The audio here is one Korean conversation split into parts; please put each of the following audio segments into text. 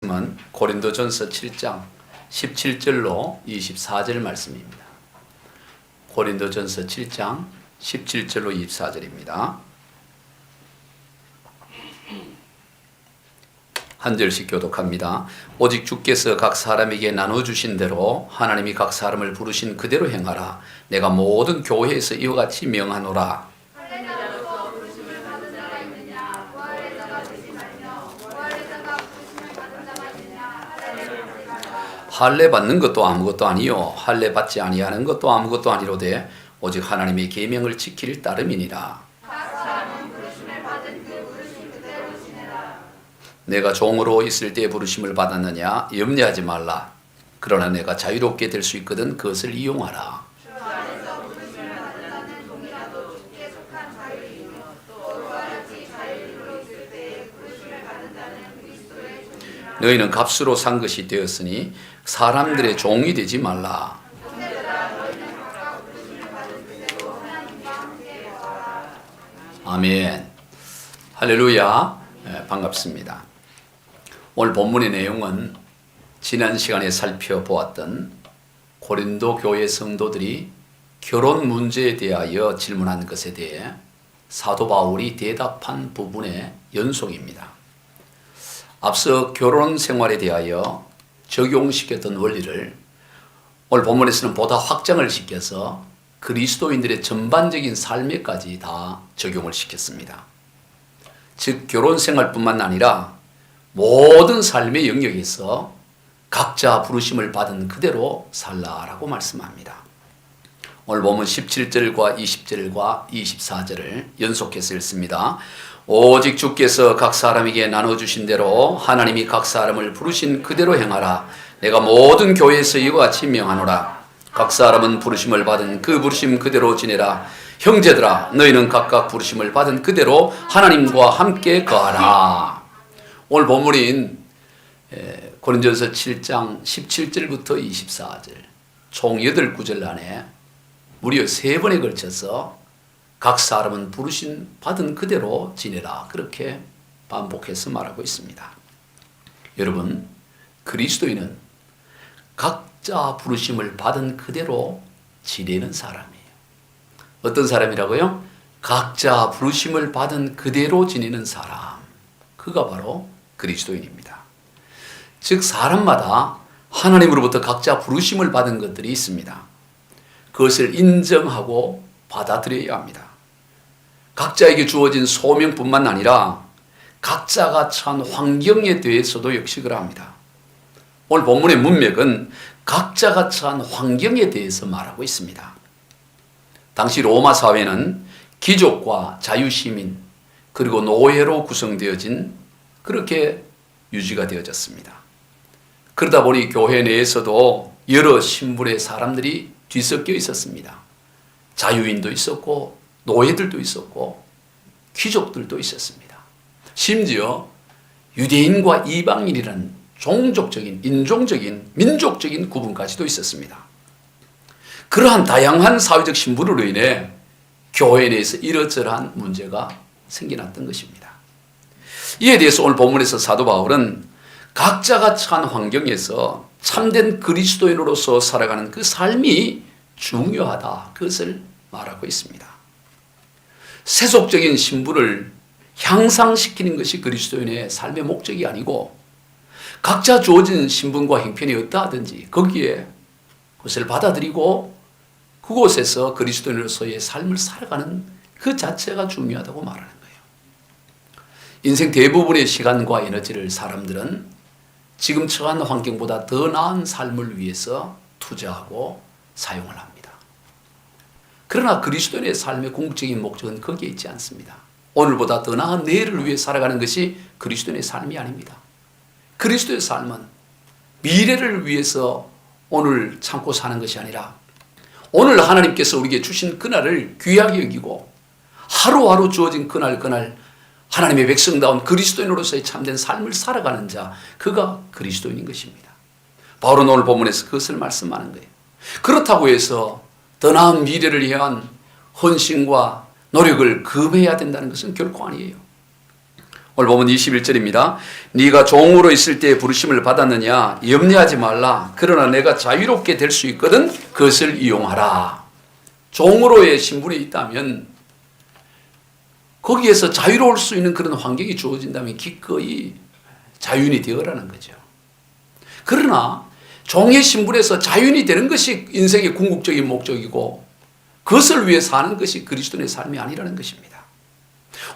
말씀은 고린도전서 7장 17절로 24절 말씀입니다. 고린도전서 7장 17절로 24절입니다. 한 절씩 교독합니다. 오직 주께서 각 사람에게 나눠주신 대로 하나님이 각 사람을 부르신 그대로 행하라. 내가 모든 교회에서 이와 같이 명하노라. 할례 받는 것도 아무것도 아니요 할례 받지 아니하는 것도 아무것도 아니로되 오직 하나님의 계명을 지킬 따름이니라. 내가 종으로 있을 때 부르심을 받았느냐 염려하지 말라. 그러나 내가 자유롭게 될 수 있거든 그것을 이용하라. 너희는 값으로 산 것이 되었으니 사람들의 종이 되지 말라. 아멘. 할렐루야. 반갑습니다. 오늘 본문의 내용은 지난 시간에 살펴보았던 고린도 교회 성도들이 결혼 문제에 대하여 질문한 것에 대해 사도 바울이 대답한 부분의 연속입니다. 앞서 결혼 생활에 대하여 적용시켰던 원리를 오늘 본문에서는 보다 확장을 시켜서 그리스도인들의 전반적인 삶에까지 다 적용을 시켰습니다. 즉 결혼 생활뿐만 아니라 모든 삶의 영역에서 각자 부르심을 받은 그대로 살라라고 말씀합니다. 오늘 보면 17절과 20절과 24절을 연속해서 읽습니다. 오직 주께서 각 사람에게 나눠주신 대로 하나님이 각 사람을 부르신 그대로 행하라. 내가 모든 교회에서 이와 같이 명하노라. 각 사람은 부르심을 받은 그 부르심 그대로 지내라. 형제들아 너희는 각각 부르심을 받은 그대로 하나님과 함께 거하라. 오늘 본문인 고린도전서 7장 17절부터 24절 총 8구절 안에 무려 3번에 걸쳐서 각 사람은 부르심 받은 그대로 지내라 그렇게 반복해서 말하고 있습니다. 여러분 그리스도인은 각자 부르심을 받은 그대로 지내는 사람이에요. 어떤 사람이라고요? 각자 부르심을 받은 그대로 지내는 사람. 그가 바로 그리스도인입니다. 즉 사람마다 하나님으로부터 각자 부르심을 받은 것들이 있습니다. 그것을 인정하고 받아들여야 합니다. 각자에게 주어진 소명뿐만 아니라 각자가 처한 환경에 대해서도 역시 그러합니다. 오늘 본문의 문맥은 각자가 처한 환경에 대해서 말하고 있습니다. 당시 로마 사회는 귀족과 자유시민 그리고 노예로 구성되어진 그렇게 유지가 되어졌습니다. 그러다 보니 교회 내에서도 여러 신분의 사람들이 뒤섞여 있었습니다. 자유인도 있었고 노예들도 있었고 귀족들도 있었습니다. 심지어 유대인과 이방인이라는 종족적인, 인종적인, 민족적인 구분까지도 있었습니다. 그러한 다양한 사회적 신분으로 인해 교회 내에서 이러저러한 문제가 생겨났던 것입니다. 이에 대해서 오늘 본문에서 사도 바울은 각자가 처한 환경에서 참된 그리스도인으로서 살아가는 그 삶이 중요하다. 그것을 말하고 있습니다. 세속적인 신분을 향상시키는 것이 그리스도인의 삶의 목적이 아니고 각자 주어진 신분과 형편이 어떠하든지 거기에 그것을 받아들이고 그곳에서 그리스도인으로서의 삶을 살아가는 그 자체가 중요하다고 말하는 거예요. 인생 대부분의 시간과 에너지를 사람들은 지금 처한 환경보다 더 나은 삶을 위해서 투자하고 사용을 합니다. 그러나 그리스도인의 삶의 궁극적인 목적은 거기에 있지 않습니다. 오늘보다 더 나은 내일을 위해 살아가는 것이 그리스도인의 삶이 아닙니다. 그리스도의 삶은 미래를 위해서 오늘 참고 사는 것이 아니라 오늘 하나님께서 우리에게 주신 그날을 귀하게 여기고 하루하루 주어진 그날 하나님의 백성다운 그리스도인으로서의 참된 삶을 살아가는 자, 그가 그리스도인인 것입니다. 바울은 오늘 본문에서 그것을 말씀하는 거예요. 그렇다고 해서 더 나은 미래를 위한 헌신과 노력을 금해야 된다는 것은 결코 아니에요. 오늘 보면 21절입니다. 네가 종으로 있을 때 부르심을 받았느냐? 염려하지 말라. 그러나 내가 자유롭게 될 수 있거든 그것을 이용하라. 종으로의 신분이 있다면 거기에서 자유로울 수 있는 그런 환경이 주어진다면 기꺼이 자유인이 되어라는 거죠. 그러나 종의 신분에서 자유인이 되는 것이 인생의 궁극적인 목적이고 그것을 위해 사는 것이 그리스도인의 삶이 아니라는 것입니다.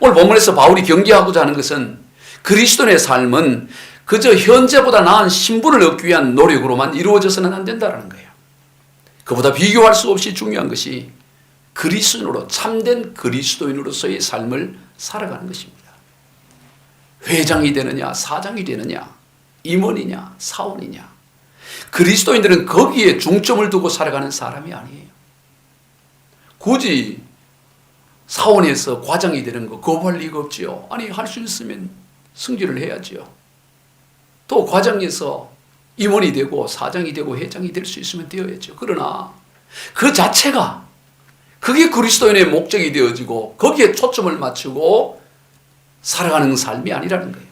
오늘 본문에서 바울이 경계하고자 하는 것은 그리스도인의 삶은 그저 현재보다 나은 신분을 얻기 위한 노력으로만 이루어져서는 안 된다는 거예요. 그보다 비교할 수 없이 중요한 것이 그리스도인으로 참된 그리스도인으로서의 삶을 살아가는 것입니다. 회장이 되느냐 사장이 되느냐 임원이냐 사원이냐 그리스도인들은 거기에 중점을 두고 살아가는 사람이 아니에요. 굳이 사원에서 과장이 되는 거 거부할 리가 없지요. 아니 할 수 있으면 승진을 해야지요. 또 과장에서 임원이 되고 사장이 되고 회장이 될 수 있으면 되어야죠. 그러나 그 자체가 그게 그리스도인의 목적이 되어지고 거기에 초점을 맞추고 살아가는 삶이 아니라는 거예요.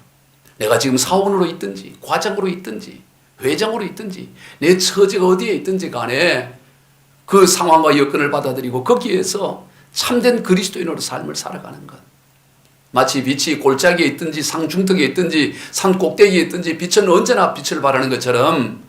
내가 지금 사원으로 있든지 과장으로 있든지 회장으로 있든지 내 처지가 어디에 있든지 간에 그 상황과 여건을 받아들이고 거기에서 참된 그리스도인으로 삶을 살아가는 것. 마치 빛이 골짜기에 있든지 상중턱에 있든지 산 꼭대기에 있든지 빛은 언제나 빛을 발하는 것처럼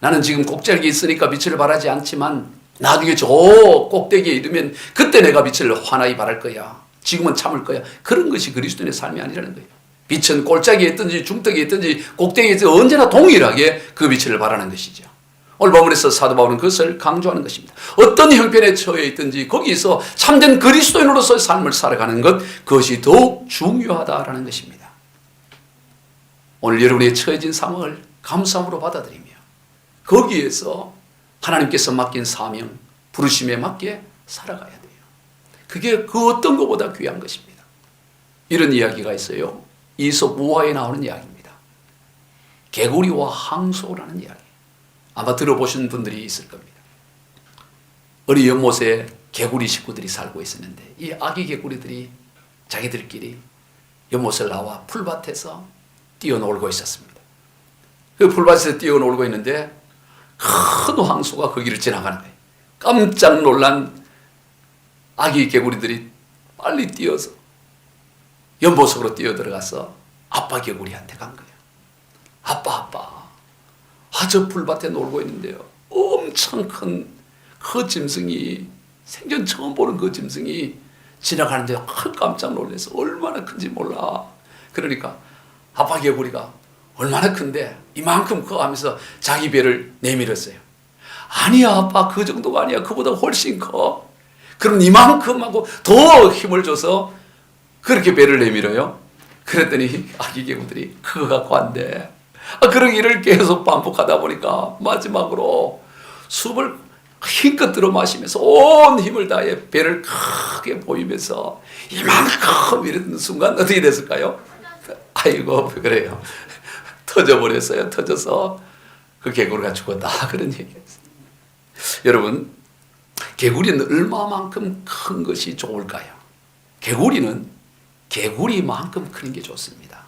나는 지금 꼭대기에 있으니까 빛을 발하지 않지만 나중에 저 꼭대기에 이르면 그때 내가 빛을 환하게 발할 거야. 지금은 참을 거야. 그런 것이 그리스도인의 삶이 아니라는 거예요. 빛은 골짜기에 있든지 중턱에 있든지 꼭대기에 있든지 언제나 동일하게 그 빛을 발하는 것이죠. 오늘 본문에서 사도 바울은 그것을 강조하는 것입니다. 어떤 형편에 처해 있든지 거기서 참된 그리스도인으로서의 삶을 살아가는 것, 그것이 더욱 중요하다라는 것입니다. 오늘 여러분이 처해진 상황을 감사함으로 받아들이며 거기에서 하나님께서 맡긴 사명, 부르심에 맞게 살아가야 돼요. 그게 그 어떤 것보다 귀한 것입니다. 이런 이야기가 있어요. 이솝 우화에 나오는 이야기입니다. 개구리와 항소라는 이야기. 아마 들어보신 분들이 있을 겁니다. 어린 연못에 개구리 식구들이 살고 있었는데 이 아기 개구리들이 자기들끼리 연못을 나와 풀밭에서 뛰어놀고 있었습니다. 그 풀밭에서 뛰어놀고 있는데 큰 황소가 거기를 지나가는 거예요. 깜짝 놀란 아기 개구리들이 빨리 뛰어서 연못 속으로 뛰어들어가서 아빠 개구리한테 간 거예요. 아빠 저 풀밭에 놀고 있는데요. 엄청 큰 그 짐승이 생전 처음 보는 그 짐승이 지나가는데 깜짝 놀라서 얼마나 큰지 몰라. 그러니까 아빠 개구리가 얼마나 큰데 이만큼 커 하면서 자기 배를 내밀었어요. 아니야 아빠 그 정도가 아니야. 그보다 훨씬 커. 그럼 이만큼 하고 더 힘을 줘서 그렇게 배를 내밀어요. 그랬더니 아기 개구들이 그거 갖고 안 돼. 그런 일을 계속 반복하다 보니까 마지막으로 숨을 힘껏 들어 마시면서 온 힘을 다해 배를 크게 보이면서 이만큼 이랬던 순간 어떻게 됐을까요? 아이고 그래요. 터져버렸어요. 터져서 그 개구리가 죽었다. 그런 얘기였어요. 여러분 개구리는 얼마만큼 큰 것이 좋을까요? 개구리는 개구리만큼 크는 게 좋습니다.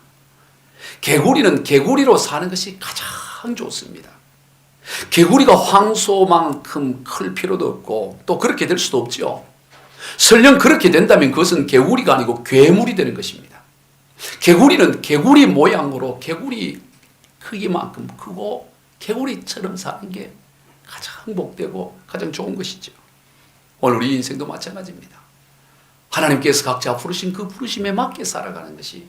개구리는 개구리로 사는 것이 가장 좋습니다. 개구리가 황소만큼 클 필요도 없고 또 그렇게 될 수도 없죠. 설령 그렇게 된다면 그것은 개구리가 아니고 괴물이 되는 것입니다. 개구리는 개구리 모양으로 개구리 크기만큼 크고 개구리처럼 사는 게 가장 복되고 가장 좋은 것이죠. 오늘 우리 인생도 마찬가지입니다. 하나님께서 각자 부르신 그 부르심에 맞게 살아가는 것이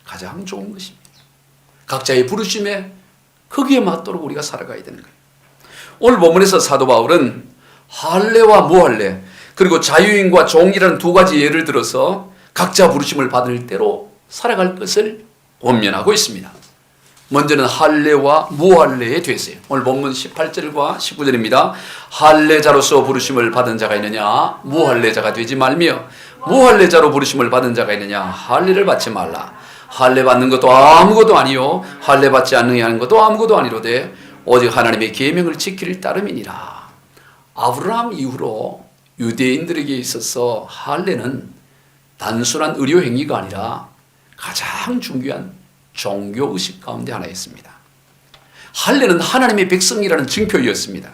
가장 좋은 것입니다. 각자의 부르심에 거기에 맞도록 우리가 살아가야 되는 거예요. 오늘 본문에서 사도 바울은 할례와 무할례 그리고 자유인과 종이라는 두 가지 예를 들어서 각자 부르심을 받을 대로 살아갈 것을 권면하고 있습니다. 먼저는 할례와 무할례에 대해서요. 오늘 본문 18절과 19절입니다. 할례자로서 부르심을 받은 자가 있느냐 무할례자가 되지 말며 무할례자로 부르심을 받은 자가 있느냐 할례를 받지 말라. 할례 받는 것도 아무것도 아니요 할례 받지 않는 것도 아무것도 아니로되 오직 하나님의 계명을 지킬 따름이니라. 아브라함 이후로 유대인들에게 있어서 할례는 단순한 의료 행위가 아니라 가장 중요한 종교의식 가운데 하나였습니다. 할례는 하나님의 백성이라는 증표였습니다.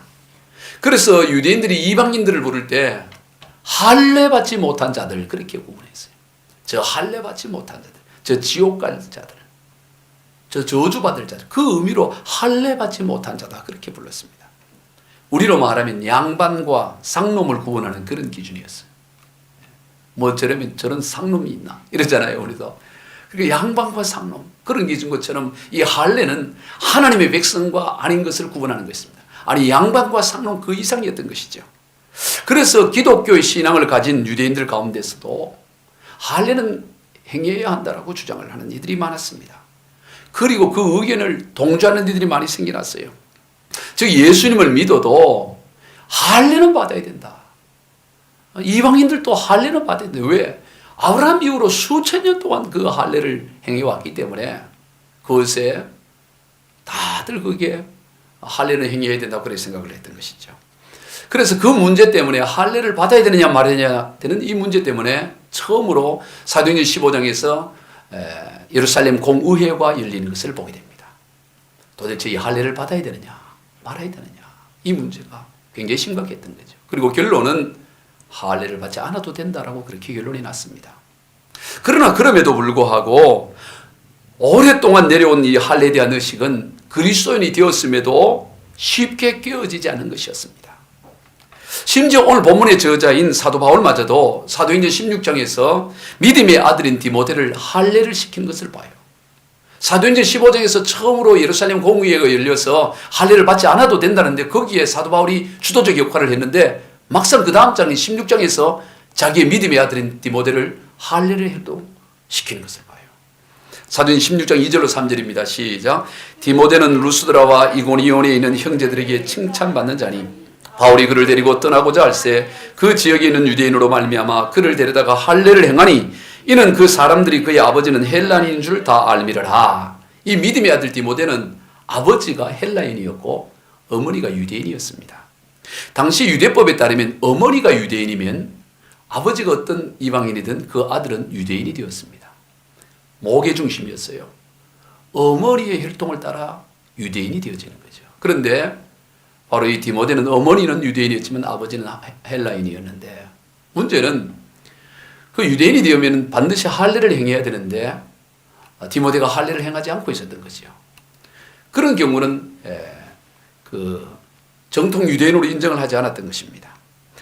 그래서 유대인들이 이방인들을 부를 때 할례 받지 못한 자들 그렇게 구분했어요. 저 할례 받지 못한 자들, 저 지옥 갈 자들, 저 저주받을 자들, 그 의미로 할례 받지 못한 자다 그렇게 불렀습니다. 우리로 말하면 양반과 쌍놈을 구분하는 그런 기준이었어요. 뭐 저런 쌍놈이 있나 이러잖아요 우리도. 그러니까 양반과 쌍놈 그런 기준 것처럼 이 할례는 하나님의 백성과 아닌 것을 구분하는 것입니다. 아니 양반과 쌍놈 그 이상이었던 것이죠. 그래서 기독교의 신앙을 가진 유대인들 가운데서도 할례는 행해야 한다라고 주장을 하는 이들이 많았습니다. 그리고 그 의견을 동조하는 이들이 많이 생겨났어요. 즉 예수님을 믿어도 할례는 받아야 된다. 이방인들도 할례는 받아야 된다. 왜? 아브라함 이후로 수천 년 동안 그 할례를 행해왔기 때문에 그것에 다들 그게 할례는 행해야 된다고 그렇게 생각을 했던 것이죠. 그래서 그 문제 때문에 할례를 받아야 되느냐 말아야 되는 이 문제 때문에 처음으로 사도행전 15장에서 예루살렘 공의회가 열리는 것을 보게 됩니다. 도대체 이 할례를 받아야 되느냐 말아야 되느냐 이 문제가 굉장히 심각했던 거죠. 그리고 결론은 할례를 받지 않아도 된다라고 그렇게 결론이 났습니다. 그러나 그럼에도 불구하고 오랫동안 내려온 이 할례에 대한 의식은 그리스도인이 되었음에도 쉽게 깨어지지 않은 것이었습니다. 심지어 오늘 본문의 저자인 사도 바울마저도 사도행전 16장에서 믿음의 아들인 디모데를 할례를 시킨 것을 봐요. 사도행전 15장에서 처음으로 예루살렘 공의회가 열려서 할례를 받지 않아도 된다는데 거기에 사도 바울이 주도적 역할을 했는데 막상 그 다음 장인 16장에서 자기의 믿음의 아들인 디모데를 할례를 시키는 것을 봐요. 사도행전 16장 2절로 3절입니다. 시작. 디모데는 루스드라와 이고니온에 있는 형제들에게 칭찬받는 자니 바울이 그를 데리고 떠나고자 할새 그 지역에 있는 유대인으로 말미암아 그를 데려다가 할례를 행하니 이는 그 사람들이 그의 아버지는 헬라인인 줄 다 알미르라. 이 믿음의 아들 디모데는 아버지가 헬라인이었고 어머니가 유대인이었습니다. 당시 유대법에 따르면 어머니가 유대인이면 아버지가 어떤 이방인이든 그 아들은 유대인이 되었습니다. 목의 중심이었어요. 어머니의 혈통을 따라 유대인이 되어지는 거죠. 그런데 바로 이 디모데는 어머니는 유대인이었지만 아버지는 헬라인이었는데 문제는 그 유대인이 되면 반드시 할례를 행해야 되는데 디모데가 할례를 행하지 않고 있었던 거죠. 그런 경우는 그 정통 유대인으로 인정을 하지 않았던 것입니다.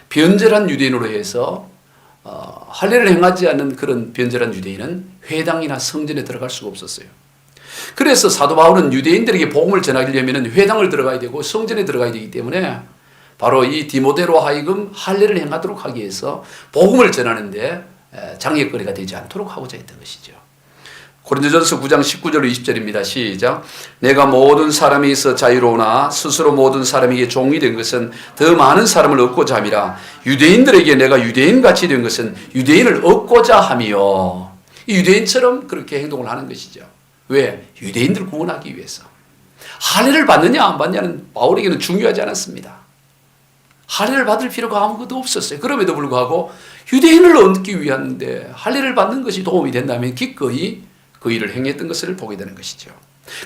변절한 유대인으로 해서 할례를 행하지 않는 그런 변절한 유대인은 회당이나 성전에 들어갈 수가 없었어요. 그래서 사도 바울은 유대인들에게 복음을 전하려면 회당을 들어가야 되고 성전에 들어가야 되기 때문에 바로 이 디모데로 하여금 할례를 행하도록 하기 위해서 복음을 전하는데 장애거리가 되지 않도록 하고자 했던 것이죠. 고린도전서 9장 19절로 20절입니다. 시작. 내가 모든 사람이 있어 자유로우나 스스로 모든 사람에게 종이 된 것은 더 많은 사람을 얻고자 함이라. 유대인들에게 내가 유대인같이 된 것은 유대인을 얻고자 함이요. 이 유대인처럼 그렇게 행동을 하는 것이죠. 왜? 유대인들을 구원하기 위해서. 할례를 받느냐 안 받느냐는 바울에게는 중요하지 않았습니다. 할례를 받을 필요가 아무것도 없었어요. 그럼에도 불구하고 유대인을 얻기 위한데 할례를 받는 것이 도움이 된다면 기꺼이 그 일을 행했던 것을 보게 되는 것이죠.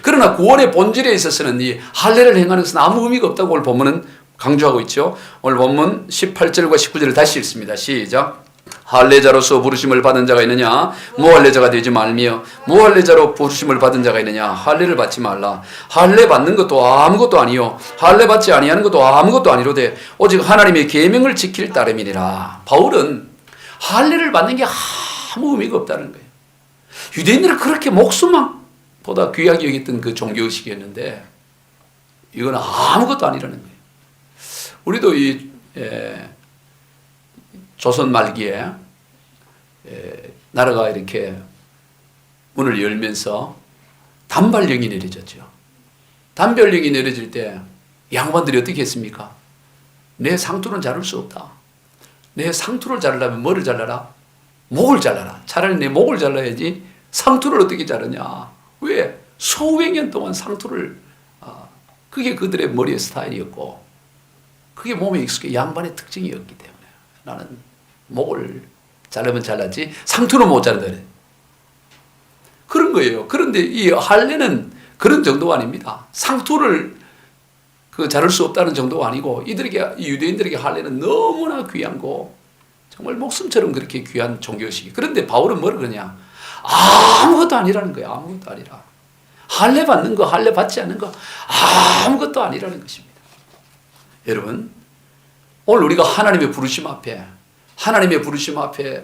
그러나 구원의 본질에 있어서는 이 할례를 행하는 것은 아무 의미가 없다고 오늘 본문은 강조하고 있죠. 오늘 본문 18절과 19절을 다시 읽습니다. 시작. 할례자로서 부르심을 받은 자가 있느냐? 무할례자가 되지 말며 무할례자로 부르심을 받은 자가 있느냐? 할례를 받지 말라. 할례 받는 것도 아무것도 아니요 할례 받지 아니하는 것도 아무것도 아니로되 오직 하나님의 계명을 지킬 따름이니라. 바울은 할례를 받는 게 아무 의미가 없다는 거예요. 유대인들은 그렇게 목숨보다 귀하게 여겼던 그 종교의식이었는데 이건 아무것도 아니라는 거예요. 우리도 이 조선 말기에 나라가 이렇게 문을 열면서 단발령이 내려졌죠. 단발령이 내려질 때 양반들이 어떻게 했습니까? 내 상투는 자를 수 없다. 내 상투를 자르려면 뭐를 잘라라? 목을 잘라라. 차라리 내 목을 잘라야지 상투를 어떻게 자르냐. 왜? 수백 년 동안 상투를 그게 그들의 머리의 스타일이었고 그게 몸에 익숙해 양반의 특징이었기 때문에 나는 목을 자르면 잘랐지 상투는 못 자른다 그래. 그런 거예요. 그런데 이 할례는 그런 정도가 아닙니다. 상투를 자를 수 없다는 정도가 아니고 이들에게, 유대인들에게 할례는 너무나 귀한 거, 정말 목숨처럼 그렇게 귀한 종교식. 그런데 바울은 뭐를 그러냐? 아무것도 아니라는 거예요. 아무것도 아니라. 할례 받는 거, 할례 받지 않는 거 아무것도 아니라는 것입니다. 여러분, 오늘 우리가 하나님의 부르심 앞에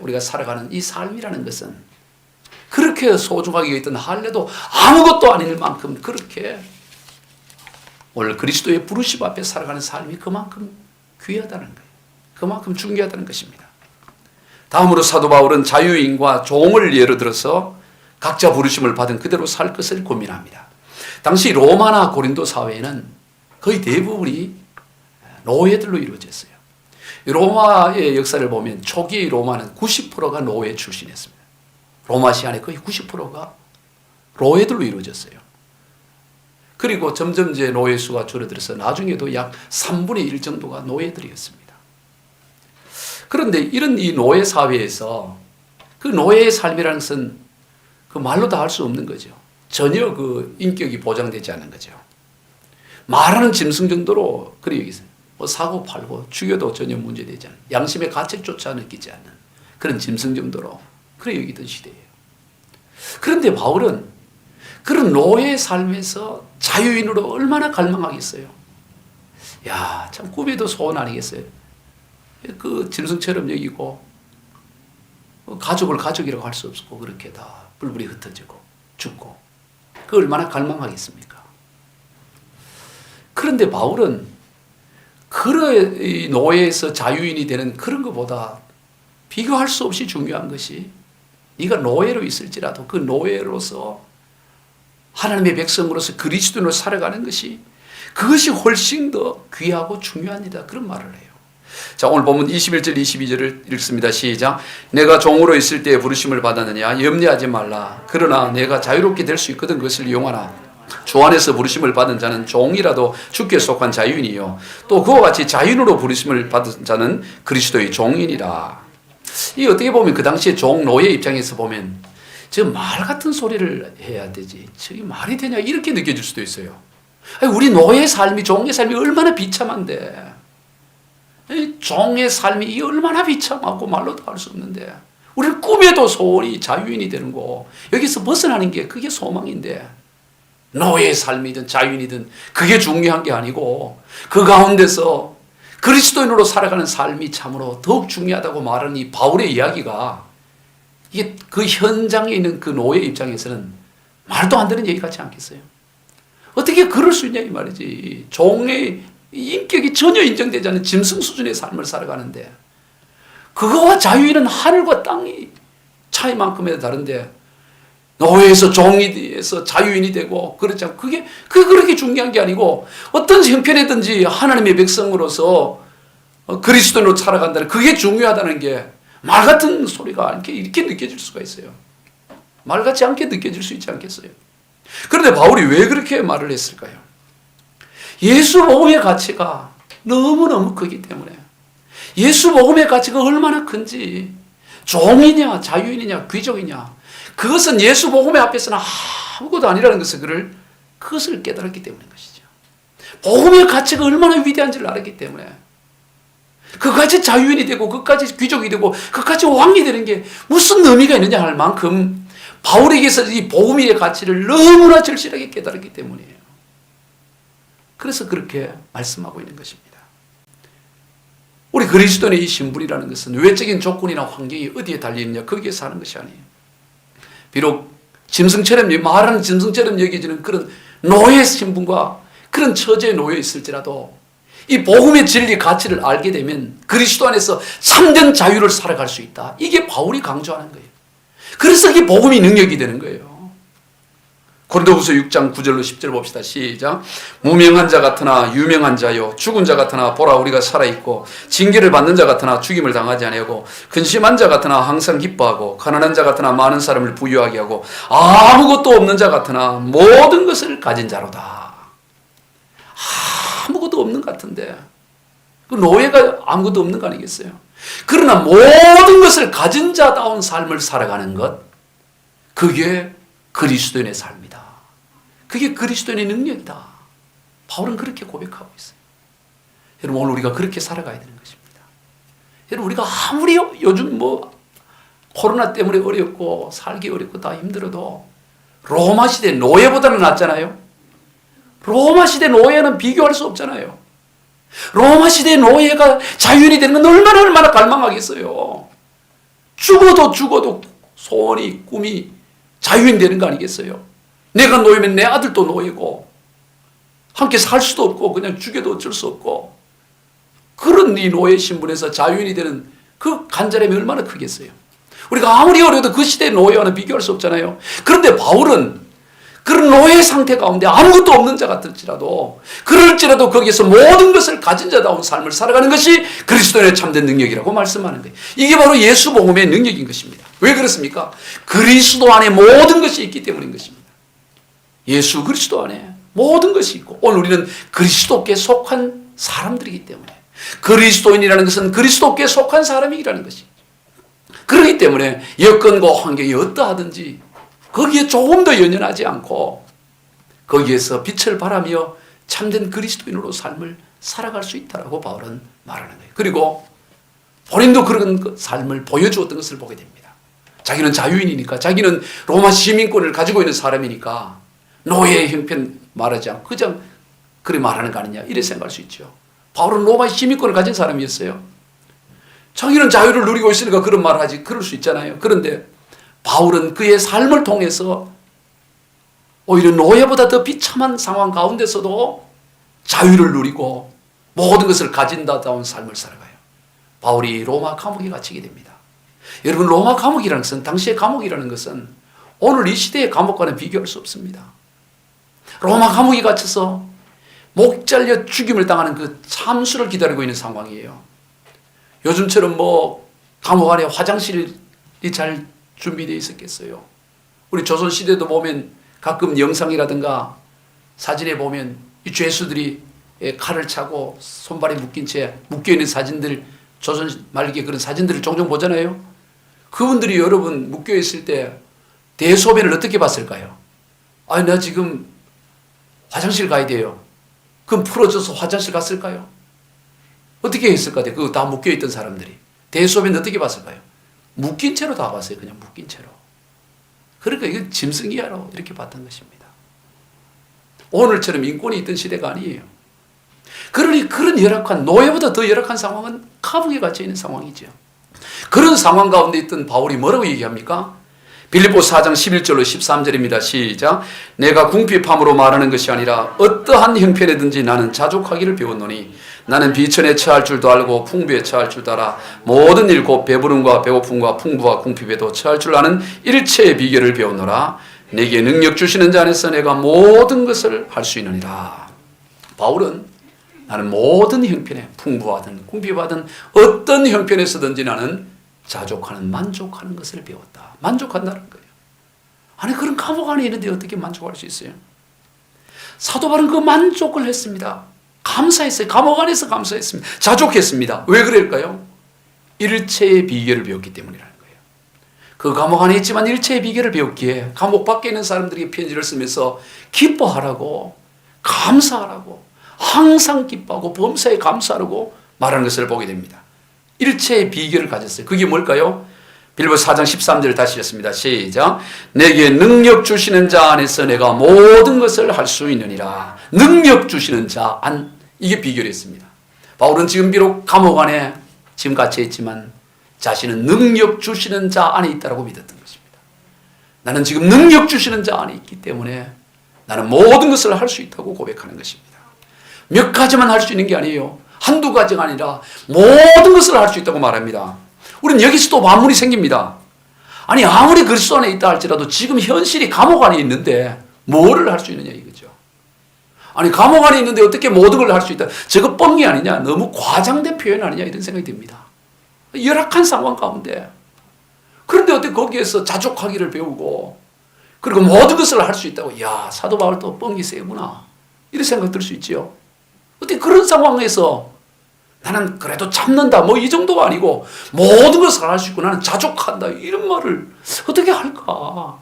우리가 살아가는 이 삶이라는 것은 그렇게 소중하게 있던 할례도 아무것도 아닐 만큼 그렇게 오늘 그리스도의 부르심 앞에 살아가는 삶이 그만큼 귀하다는 거예요. 그만큼 중요하다는 것입니다. 다음으로 사도 바울은 자유인과 종을 예로 들어서 각자 부르심을 받은 그대로 살 것을 고민합니다. 당시 로마나 고린도 사회에는 거의 대부분이 노예들로 이루어졌어요. 로마의 역사를 보면 초기 로마는 90%가 노예 출신이었습니다. 로마 시간에 거의 90%가 노예들로 이루어졌어요. 그리고 점점 이제 노예 수가 줄어들어서 나중에도 약 3분의 1 정도가 노예들이었습니다. 그런데 이런 이 노예 사회에서 그 노예의 삶이라는 것은 그 말로 다 할 수 없는 거죠. 전혀 그 인격이 보장되지 않는 거죠. 말하는 짐승 정도로 그래 여기서 뭐 사고 팔고 죽여도 전혀 문제되지 않는, 양심의 가책조차 느끼지 않는 그런 짐승 정도로 그래 여기던 시대예요. 그런데 바울은 그런 노예의 삶에서 자유인으로 얼마나 갈망하겠어요. 야, 참 꿈에도 소원 아니겠어요. 그 짐승처럼 여기고 가족을 가족이라고 할 수 없고 그렇게 다 불불이 흩어지고 죽고 그 얼마나 갈망하겠습니까? 그런데 바울은 그런 노예에서 자유인이 되는 그런 것보다 비교할 수 없이 중요한 것이 네가 노예로 있을지라도 그 노예로서 하나님의 백성으로서 그리스도인으로 살아가는 것이 그것이 훨씬 더 귀하고 중요합니다. 그런 말을 해요. 자, 오늘 본문 21절 22절을 읽습니다. 시작. 내가 종으로 있을 때에 부르심을 받았느냐? 염려하지 말라. 그러나 내가 자유롭게 될 수 있거든 그것을 이용하라. 주 안에서 부르심을 받은 자는 종이라도 주께 속한 자유인이요 또 그와 같이 자유인으로 부르심을 받은 자는 그리스도의 종인이라. 이 어떻게 보면 그 당시에 종 노예 입장에서 보면 저 말 같은 소리를 해야 되지 저기 말이 되냐 이렇게 느껴질 수도 있어요. 아니, 우리 노예의 삶이, 종의 삶이 얼마나 비참한데, 종의 삶이 이 얼마나 비참하고 말로도 할 수 없는데 우리는 꿈에도 소원이 자유인이 되는 거, 여기서 벗어나는 게 그게 소망인데 노예의 삶이든 자유인이든 그게 중요한 게 아니고 그 가운데서 그리스도인으로 살아가는 삶이 참으로 더욱 중요하다고 말하는 이 바울의 이야기가 이게 그 현장에 있는 그 노예 입장에서는 말도 안 되는 얘기 같지 않겠어요? 어떻게 그럴 수 있냐 이 말이지. 종의 인격이 전혀 인정되지 않는 짐승 수준의 삶을 살아가는데 그거와 자유인은 하늘과 땅이 차이만큼이나 다른데 노예에서 종이 돼서 자유인이 되고 그렇지 않고 그게 그렇게 중요한 게 아니고 어떤 형편이든지 하나님의 백성으로서 그리스도인으로 살아간다는 그게 중요하다는 게 말 같은 소리가 이렇게 느껴질 수가 있어요. 말 같지 않게 느껴질 수 있지 않겠어요? 그런데 바울이 왜 그렇게 말을 했을까요? 예수 복음의 가치가 너무너무 크기 때문에 예수 복음의 가치가 얼마나 큰지 종이냐 자유인이냐 귀족이냐 그것은 예수 복음의 앞에서는 아무것도 아니라는 그것을 깨달았기 때문인 것이죠. 복음의 가치가 얼마나 위대한지를 알았기 때문에 그까지 자유인이 되고 그까지 귀족이 되고 그까지 왕이 되는 게 무슨 의미가 있느냐 할 만큼 바울에게서 이 복음의 가치를 너무나 절실하게 깨달았기 때문이에요. 그래서 그렇게 말씀하고 있는 것입니다. 우리 그리스도인의 이 신분이라는 것은 외적인 조건이나 환경이 어디에 달려있느냐 거기에 사는 것이 아니에요. 비록 짐승처럼 말하는 짐승처럼 여겨지는 그런 노예 신분과 그런 처지에 놓여 있을지라도 이 복음의 진리 가치를 알게 되면 그리스도 안에서 참된 자유를 살아갈 수 있다. 이게 바울이 강조하는 거예요. 그래서 이게 복음이 능력이 되는 거예요. 고린도후서 6장 9절로 10절 봅시다. 시작. 무명한 자 같으나 유명한 자요 죽은 자 같으나 보라 우리가 살아있고 징계를 받는 자 같으나 죽임을 당하지 아니하고 근심한 자 같으나 항상 기뻐하고 가난한 자 같으나 많은 사람을 부유하게 하고 아무것도 없는 자 같으나 모든 것을 가진 자로다. 아무것도 없는 것 같은데 그 노예가 아무것도 없는 거 아니겠어요? 그러나 모든 것을 가진 자다운 삶을 살아가는 것 그게 그리스도인의 삶이다. 그게 그리스도인의 능력이다. 바울은 그렇게 고백하고 있어요. 여러분, 오늘 우리가 그렇게 살아가야 되는 것입니다. 여러분, 우리가 아무리 요즘 코로나 때문에 어렵고 살기 어렵고 다 힘들어도 로마 시대 노예보다는 낫잖아요. 로마 시대 노예는 비교할 수 없잖아요. 로마 시대 노예가 자유인이 되는 건 얼마나 갈망하겠어요. 죽어도 소원이 꿈이 자유인 되는 거 아니겠어요. 내가 노예면 내 아들도 노예고 함께 살 수도 없고 그냥 죽여도 어쩔 수 없고 그런 이 노예 신분에서 자유인이 되는 그 간절함이 얼마나 크겠어요. 우리가 아무리 어려도 그 시대의 노예와는 비교할 수 없잖아요. 그런데 바울은 그런 노예 상태 가운데 아무것도 없는 자 같을지라도 그럴지라도 거기에서 모든 것을 가진 자다운 삶을 살아가는 것이 그리스도인의 참된 능력이라고 말씀하는 거예요. 이게 바로 예수 복음의 능력인 것입니다. 왜 그렇습니까? 그리스도 안에 모든 것이 있기 때문인 것입니다. 예수 그리스도 안에 모든 것이 있고 오늘 우리는 그리스도께 속한 사람들이기 때문에 그리스도인이라는 것은 그리스도께 속한 사람이라는 것이죠. 그렇기 때문에 여건과 환경이 어떠하든지 거기에 조금 더 연연하지 않고 거기에서 빛을 발하며 참된 그리스도인으로 삶을 살아갈 수 있다라고 바울은 말하는 거예요. 그리고 본인도 그런 삶을 보여주었던 것을 보게 됩니다. 자기는 자유인이니까 자기는 로마 시민권을 가지고 있는 사람이니까 노예의 형편 말하지 않고 그냥 그렇게 말하는 거 아니냐 이렇게 생각할 수 있죠. 바울은 로마 시민권을 가진 사람이었어요. 자기는 자유를 누리고 있으니까 그런 말을 하지 그럴 수 있잖아요. 그런데 바울은 그의 삶을 통해서 오히려 노예보다 더 비참한 상황 가운데서도 자유를 누리고 모든 것을 가진다다운 삶을 살아가요. 바울이 로마 감옥에 갇히게 됩니다. 여러분, 로마 감옥이라는 것은 당시의 감옥이라는 것은 오늘 이 시대의 감옥과는 비교할 수 없습니다. 로마 감옥에 갇혀서 목 잘려 죽임을 당하는 그 참수를 기다리고 있는 상황이에요. 요즘처럼 감옥 안에 화장실이 잘 준비되어 있었겠어요. 우리 조선시대도 보면 가끔 영상이라든가 사진에 보면 이 죄수들이 칼을 차고 손발에 묶인 채 묶여있는 사진들, 조선 말기에 그런 사진들을 종종 보잖아요. 그분들이 여러분 묶여있을 때 대소변을 어떻게 봤을까요? 나 지금 화장실 가야 돼요. 그럼 풀어져서 화장실 갔을까요? 어떻게 했을까요? 그거 다 묶여있던 사람들이. 대소변 어떻게 봤을까요? 묶인 채로 다 봤어요. 그냥 묶인 채로. 그러니까 이건 짐승이야로 이렇게 봤던 것입니다. 오늘처럼 인권이 있던 시대가 아니에요. 그러니 그런 열악한, 노예보다 더 열악한 상황은 감옥에 갇혀 있는 상황이죠. 그런 상황 가운데 있던 바울이 뭐라고 얘기합니까? 빌립보서 4장 11절로 13절입니다. 시작. 내가 궁핍함으로 말하는 것이 아니라 어떠한 형편이든지 나는 자족하기를 배웠노니 나는 비천에 처할 줄도 알고 풍부에 처할 줄도 알아 모든 일 곧 배부름과 배고픔과 풍부와 궁핍에도 처할 줄 아는 일체의 비결을 배웠노라. 내게 능력 주시는 자 안에서 내가 모든 것을 할 수 있느니라. 바울은 나는 모든 형편에 풍부하든 궁핍하든 어떤 형편에서든지 나는 자족하는 만족하는 것을 배웠다. 만족한다는 거예요. 아니 그런 감옥 안에 있는데 어떻게 만족할 수 있어요? 사도 바울은 그 만족을 했습니다. 감사했어요. 감옥 안에서 감사했습니다. 자족했습니다. 왜 그럴까요? 일체의 비결을 배웠기 때문이라는 거예요. 그 감옥 안에 있지만 일체의 비결을 배웠기에 감옥 밖에 있는 사람들에게 편지를 쓰면서 기뻐하라고 감사하라고 항상 기뻐하고 범사에 감사하라고 말하는 것을 보게 됩니다. 일체의 비결을 가졌어요. 그게 뭘까요? 빌립보서 4장 13절 다시 읽습니다. 시작. 내게 능력 주시는 자 안에서 내가 모든 것을 할 수 있느니라. 능력 주시는 자 안, 이게 비결이었습니다. 바울은 지금 비록 감옥 안에 지금 갇혀 있지만 자신은 능력 주시는 자 안에 있다고 믿었던 것입니다. 나는 지금 능력 주시는 자 안에 있기 때문에 나는 모든 것을 할 수 있다고 고백하는 것입니다. 몇 가지만 할 수 있는 게 아니에요. 한두 가지가 아니라 모든 것을 할 수 있다고 말합니다. 우리는 여기서 또 반문이 생깁니다. 아니 아무리 그리스도 안에 있다 할지라도 지금 현실이 감옥 안에 있는데 뭐를 할 수 있느냐 이거죠. 아니 감옥 안에 있는데 어떻게 모든 걸 할 수 있다. 저거 뻥이 아니냐. 너무 과장된 표현 아니냐 이런 생각이 듭니다. 열악한 상황 가운데 그런데 어떻게 거기에서 자족하기를 배우고 그리고 모든 것을 할 수 있다고. 야 사도 바울 또 뻥이 세구나 이런 생각 들 수 있지요. 어떻게 그런 상황에서 나는 그래도 참는다 뭐 이 정도가 아니고 모든 것을 할 수 있고 나는 자족한다 이런 말을 어떻게 할까.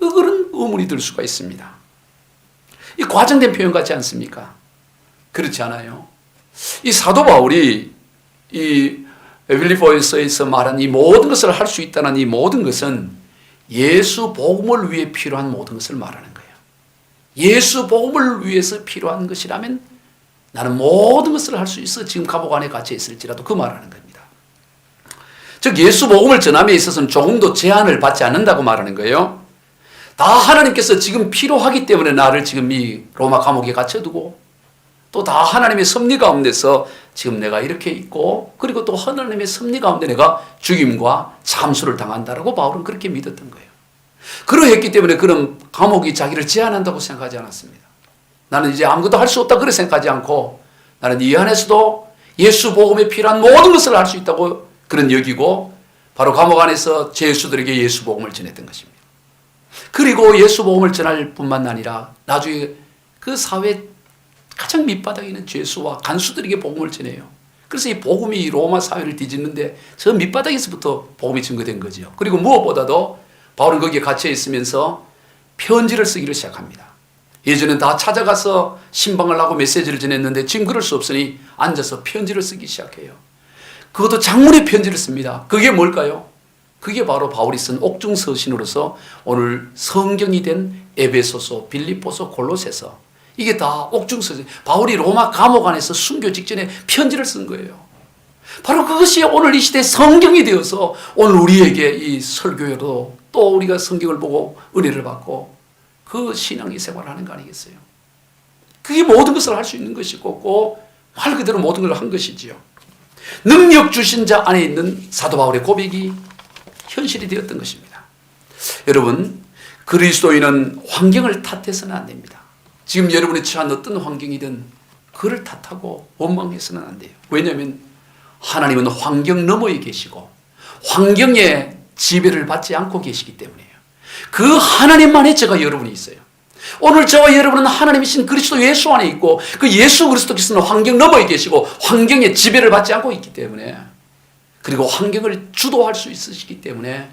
그런 의문이 들 수가 있습니다. 이 과장된 표현 같지 않습니까? 그렇지 않아요? 이 사도 바울이 이 빌립보서에서 말한 이 모든 것을 할 수 있다는 이 모든 것은 예수 복음을 위해 필요한 모든 것을 말하는 거예요. 예수 복음을 위해서 필요한 것이라면 나는 모든 것을 할 수 있어. 지금 감옥 안에 갇혀 있을지라도 그 말하는 겁니다. 즉 예수 복음을 전함에 있어서는 조금도 제한을 받지 않는다고 말하는 거예요. 다 하나님께서 지금 필요하기 때문에 나를 지금 이 로마 감옥에 갇혀두고 또 다 하나님의 섭리 가운데서 지금 내가 이렇게 있고 그리고 또 하나님의 섭리 가운데 내가 죽임과 참수를 당한다라고 바울은 그렇게 믿었던 거예요. 그러했기 때문에 그런 감옥이 자기를 제한한다고 생각하지 않았습니다. 나는 이제 아무것도 할 수 없다 그렇게 생각하지 않고 나는 이 안에서도 예수 복음에 필요한 모든 것을 할 수 있다고 그런 여기고 바로 감옥 안에서 죄수들에게 예수 복음을 전했던 것입니다. 그리고 예수 복음을 전할 뿐만 아니라 나중에 그 사회 가장 밑바닥에 있는 죄수와 간수들에게 복음을 전해요. 그래서 이 복음이 로마 사회를 뒤집는데 저 밑바닥에서부터 복음이 증거된 거죠. 그리고 무엇보다도 바울은 거기에 갇혀 있으면서 편지를 쓰기를 시작합니다. 예전엔 다 찾아가서 신방을 하고 메시지를 전했는데 지금 그럴 수 없으니 앉아서 편지를 쓰기 시작해요. 그것도 장문의 편지를 씁니다. 그게 뭘까요? 그게 바로 바울이 쓴 옥중서신으로서 오늘 성경이 된 에베소서, 빌립보서, 골로새서 이게 다 옥중서신. 바울이 로마 감옥 안에서 순교 직전에 편지를 쓴 거예요. 바로 그것이 오늘 이 시대에 성경이 되어서 오늘 우리에게 이 설교여도 또 우리가 성경을 보고 은혜를 받고 그 신앙의 생활을 하는 거 아니겠어요? 그게 모든 것을 할 수 있는 것이고 말 그대로 모든 걸 한 것이지요. 능력 주신 자 안에 있는 사도 바울의 고백이 현실이 되었던 것입니다. 여러분, 그리스도인은 환경을 탓해서는 안 됩니다. 지금 여러분이 처한 어떤 환경이든 그를 탓하고 원망해서는 안 돼요. 왜냐하면 하나님은 환경 너머에 계시고 환경의 지배를 받지 않고 계시기 때문이에요. 그 하나님만의 저가 여러분이 있어요. 오늘 저와 여러분은 하나님이신 그리스도 예수 안에 있고 그 예수 그리스도께서는 환경 너머에 계시고 환경의 지배를 받지 않고 있기 때문에 그리고 환경을 주도할 수 있으시기 때문에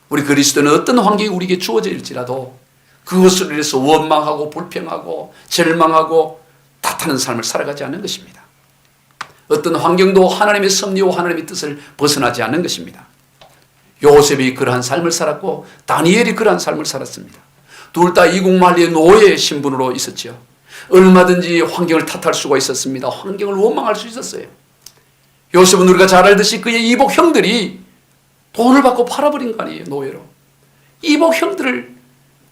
우리 그리스도는 어떤 환경이 우리에게 주어질지라도 그것을 위해서 원망하고 불평하고 절망하고 탓하는 삶을 살아가지 않는 것입니다. 어떤 환경도 하나님의 섭리와 하나님의 뜻을 벗어나지 않는 것입니다. 요셉이 그러한 삶을 살았고 다니엘이 그러한 삶을 살았습니다. 둘 다 이국만리의 노예의 신분으로 있었죠. 얼마든지 환경을 탓할 수가 있었습니다. 환경을 원망할 수 있었어요. 요셉은 우리가 잘 알듯이 그의 이복 형들이 돈을 받고 팔아버린 거 아니에요. 노예로. 이복 형들을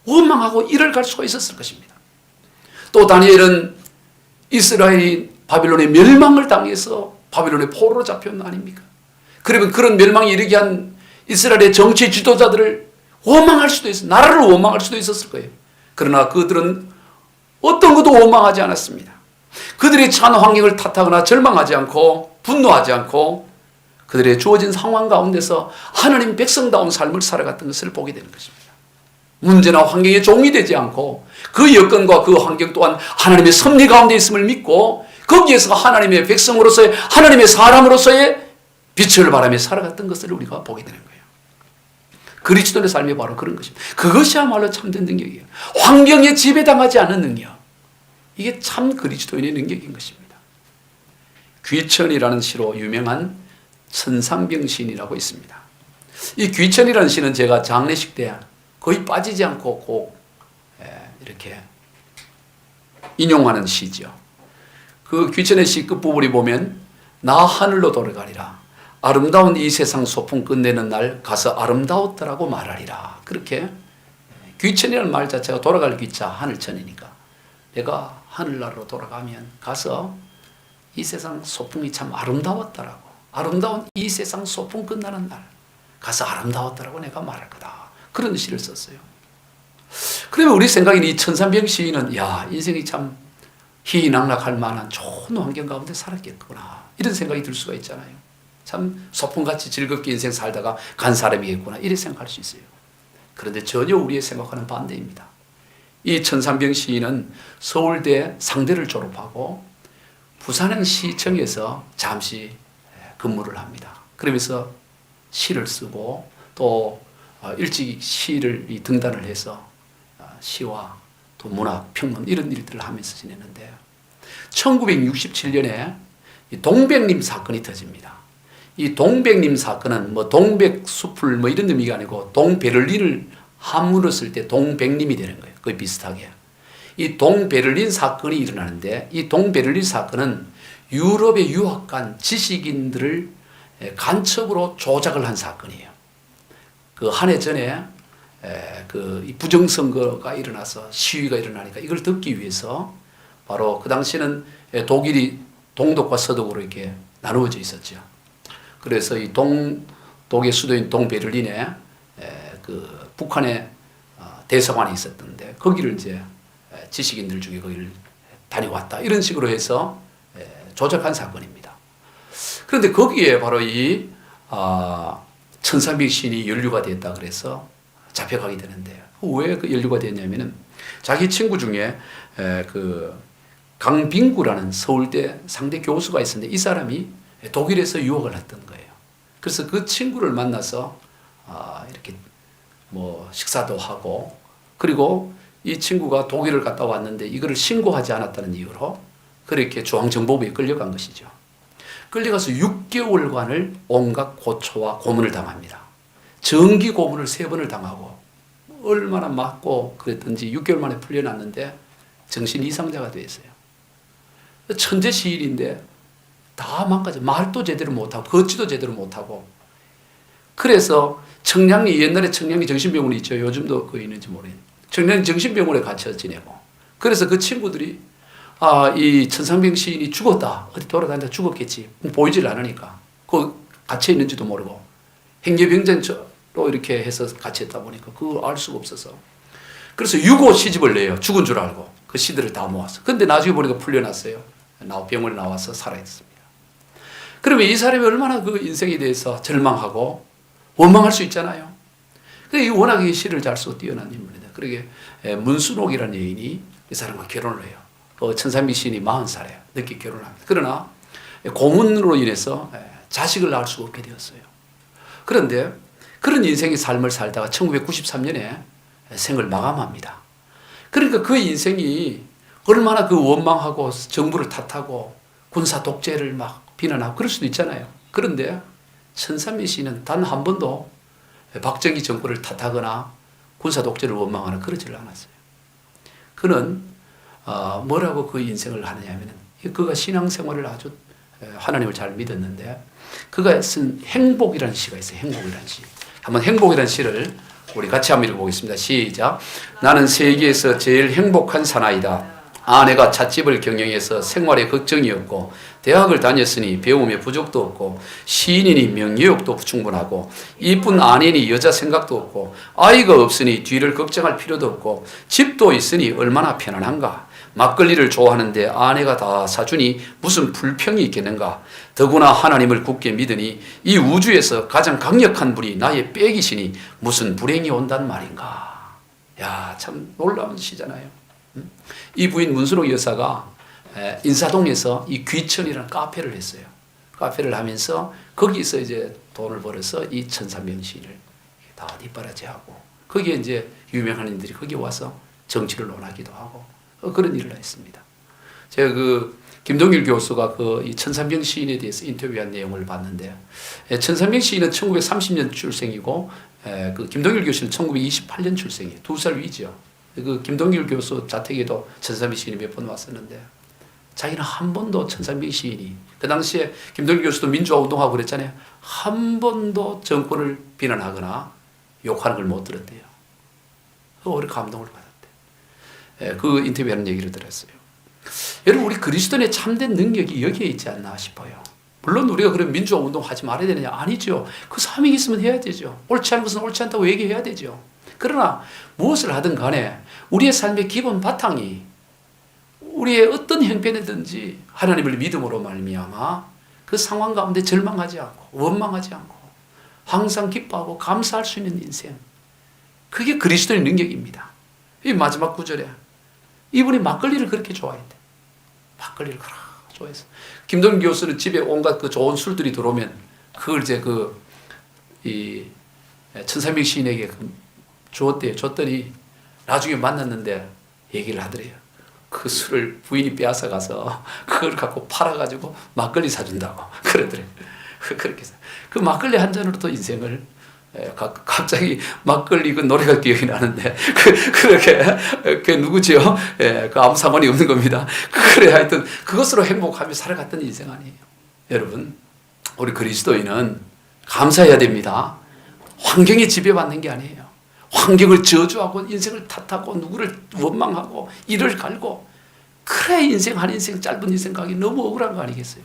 원망하고 일을 갈 수가 있었을 것입니다. 또 다니엘은 이스라엘이 바빌론의 멸망을 당해서 바빌론의 포로로 잡혀온 거 아닙니까? 그러면 그런 멸망에 이르게 한 이스라엘의 정치 지도자들을 원망할 수도 있어요. 나라를 원망할 수도 있었을 거예요. 그러나 그들은 어떤 것도 원망하지 않았습니다. 그들의 처한 환경을 탓하거나 절망하지 않고 분노하지 않고 그들의 주어진 상황 가운데서 하나님 백성다운 삶을 살아갔던 것을 보게 되는 것입니다. 문제나 환경에 종이 되지 않고 그 여건과 그 환경 또한 하나님의 섭리 가운데 있음을 믿고 거기에서 하나님의 백성으로서의 하나님의 사람으로서의 빛을 바라며 살아갔던 것을 우리가 보게 되는 거예요. 그리스도의 삶이 바로 그런 것입니다. 그것이야말로 참된 능력이에요. 환경에 지배당하지 않는 능력. 이게 참 그리스도인의 능력인 것입니다. 귀천이라는 시로 유명한 천상병 시인이라고 있습니다. 이 귀천이라는 시는 제가 장례식 때 거의 빠지지 않고 꼭 이렇게 인용하는 시죠. 그 귀천의 시 끝부분이 보면 나 하늘로 돌아가리라. 아름다운 이 세상 소풍 끝내는 날 가서 아름다웠더라고 말하리라. 그렇게 귀천이라는 말 자체가 돌아갈 귀자 하늘천이니까 내가 하늘나라로 돌아가면 가서 이 세상 소풍이 참 아름다웠더라고. 아름다운 이 세상 소풍 끝나는 날 가서 아름다웠더라고 내가 말할 거다. 그런 시를 썼어요. 그러면 우리 생각에는 이 천상병 시인은 야 인생이 참 희희낙락할 만한 좋은 환경 가운데 살았겠구나 이런 생각이 들 수가 있잖아요. 참 소풍같이 즐겁게 인생 살다가 간 사람이겠구나 이렇게 생각할 수 있어요. 그런데 전혀 우리의 생각하는 반대입니다. 이 천상병 시인은 서울대 상대를 졸업하고 부산행 시청에서 잠시 근무를 합니다. 그러면서 시를 쓰고 또 일찍 시를 등단을 해서 시와 또 문학, 평론 이런 일들을 하면서 지냈는데 1967년에 동백림 사건이 터집니다. 이 동백림 사건은 뭐 동백숲을 뭐 이런 의미가 아니고 동베를린을 함물었을 때 동백림이 되는 거예요. 거의 비슷하게. 이 동베를린 사건이 일어나는데 이 동베를린 사건은 유럽에 유학 간 지식인들을 간첩으로 조작을 한 사건이에요. 그 한 해 전에 그 부정선거가 일어나서 시위가 일어나니까 이걸 덮기 위해서 바로 그 당시에는 독일이 동독과 서독으로 이렇게 나누어져 있었죠. 그래서 이 동독의 수도인 동베를린에 그 북한의 대사관이 있었던데 거기를 이제 지식인들 중에 거기를 다녀왔다 이런 식으로 해서 조작한 사건입니다. 그런데 거기에 바로 이 천삼백 시인이 연루가 됐다 그래서 잡혀가게 되는데 왜 그 연루가 됐냐면은 자기 친구 중에 그 강빙구라는 서울대 상대 교수가 있었는데 이 사람이 독일에서 유학을 했던 거예요. 그래서 그 친구를 만나서 이렇게 뭐 식사도 하고 그리고 이 친구가 독일을 갔다 왔는데 이거를 신고하지 않았다는 이유로 그렇게 중앙정보부에 끌려간 것이죠. 끌려가서 6개월간을 온갖 고초와 고문을 당합니다. 정기 고문을 3번을 당하고 얼마나 맞고 그랬던지 6개월 만에 풀려났는데 정신 이상자가 됐어요. 천재 시인인데 다 망가져. 말도 제대로 못하고 걷지도 제대로 못하고 그래서 청량리 옛날에 청량리 정신병원이 있죠. 요즘도 그거 있는지 모르겠는데 청량리 정신병원에 갇혀 지내고 그래서 그 친구들이 이 천상병 시인이 죽었다. 어디 돌아다니다 죽었겠지. 보이질 않으니까. 그 갇혀 있는지도 모르고 행여병전로 이렇게 해서 갇혔다 보니까 그걸 알 수가 없어서. 그래서 유고 시집을 내요. 죽은 줄 알고 그 시들을 다 모았어. 근데 나중에 보니까 풀려났어요. 병원에 나와서 살아있습니다. 그러면 이 사람이 얼마나 그 인생에 대해서 절망하고 원망할 수 있잖아요. 근데 워낙 이 시를 잘 쓰고 뛰어난 인물이다. 그러게 문순옥이라는 여인이 이 사람과 결혼을 해요. 천삼백 시인이 40살에 늦게 결혼을 합니다. 그러나 고문으로 인해서 자식을 낳을 수가 없게 되었어요. 그런데 그런 인생의 삶을 살다가 1993년에 생을 마감합니다. 그러니까 그 인생이 얼마나 그 원망하고 정부를 탓하고 군사 독재를 막 비난하고 그럴 수도 있잖아요. 그런데 천삼백 시인은 단 한 번도 박정희 정부를 탓하거나 군사 독재를 원망하거나 그러지를 않았어요. 그는 뭐라고 그 인생을 하느냐 하면은 그가 신앙생활을 아주 하나님을 잘 믿었는데 그가 쓴 행복이라는 시가 있어요. 행복이라는 시. 한번 행복이라는 시를 우리 같이 한번 읽어보겠습니다. 시작. 나는 세계에서 제일 행복한 사나이다. 아내가 찻집을 경영해서 생활에 걱정이 없고 대학을 다녔으니 배움에 부족도 없고 시인이니 명예욕도 충분하고 이쁜 아내니 여자 생각도 없고 아이가 없으니 뒤를 걱정할 필요도 없고 집도 있으니 얼마나 편안한가. 막걸리를 좋아하는데 아내가 다 사주니 무슨 불평이 있겠는가. 더구나 하나님을 굳게 믿으니 이 우주에서 가장 강력한 분이 나의 빼기시니 무슨 불행이 온단 말인가. 야, 참 놀라운 시잖아요. 이 부인 문순옥 여사가 인사동에서 이 귀천이라는 카페를 했어요. 카페를 하면서 거기서 이제 돈을 벌어서 이 천삼백 시인을 다 뒷바라지하고 거기에 이제 유명한 인들이 거기 와서 정치를 논하기도 하고 그런 일을 했습니다. 제가 그 김동일 교수가 그 이 천삼병 시인에 대해서 인터뷰한 내용을 봤는데 천삼병 시인은 1930년 출생이고 그 김동일 교수는 1928년 출생이에요. 2살 위죠. 그 김동일 교수 자택에도 천삼병 시인이 몇 번 왔었는데 자기는 한 번도 천삼병 시인이 그 당시에 김동일 교수도 민주화 운동하고 그랬잖아요. 한 번도 정권을 비난하거나 욕하는 걸 못 들었대요. 오히려 감동을 받았대요. 그 인터뷰하는 얘기를 들었어요. 여러분 우리 그리스도인의 참된 능력이 여기에 있지 않나 싶어요. 물론 우리가 그런 민주화 운동 하지 말아야 되느냐? 아니죠. 그 사명이 있으면 해야 되죠. 옳지 않은 것은 옳지 않다고 얘기해야 되죠. 그러나 무엇을 하든 간에 우리의 삶의 기본 바탕이 우리의 어떤 형편이든지 하나님을 믿음으로 말미암아 그 상황 가운데 절망하지 않고 원망하지 않고 항상 기뻐하고 감사할 수 있는 인생. 그게 그리스도의 능력입니다. 이 마지막 구절에 이분이 막걸리를 그렇게 좋아했대. 막걸리를 그렇게 좋아했어. 김동일 교수는 집에 온갖 그 좋은 술들이 들어오면 그걸 이제 이 천삼백 시인에게 주었대요. 줬더니 나중에 만났는데 얘기를 하더래요. 그 술을 부인이 빼앗아 가서 그걸 갖고 팔아가지고 막걸리 사준다고 그러더래요. 그렇게 해서 그 막걸리 한 잔으로도 인생을 갑자기 막걸리 그 노래가 기억이 나는데 그 누구지요? 그 아무 상관이 없는 겁니다. 그래 하여튼 그것으로 행복하며 살아갔던 인생 아니에요. 여러분 우리 그리스도인은 감사해야 됩니다. 환경에 지배받는 게 아니에요. 환경을 저주하고 인생을 탓하고 누구를 원망하고 이를 갈고 그래 인생 한 인생 짧은 인생 가기 너무 억울한 거 아니겠어요?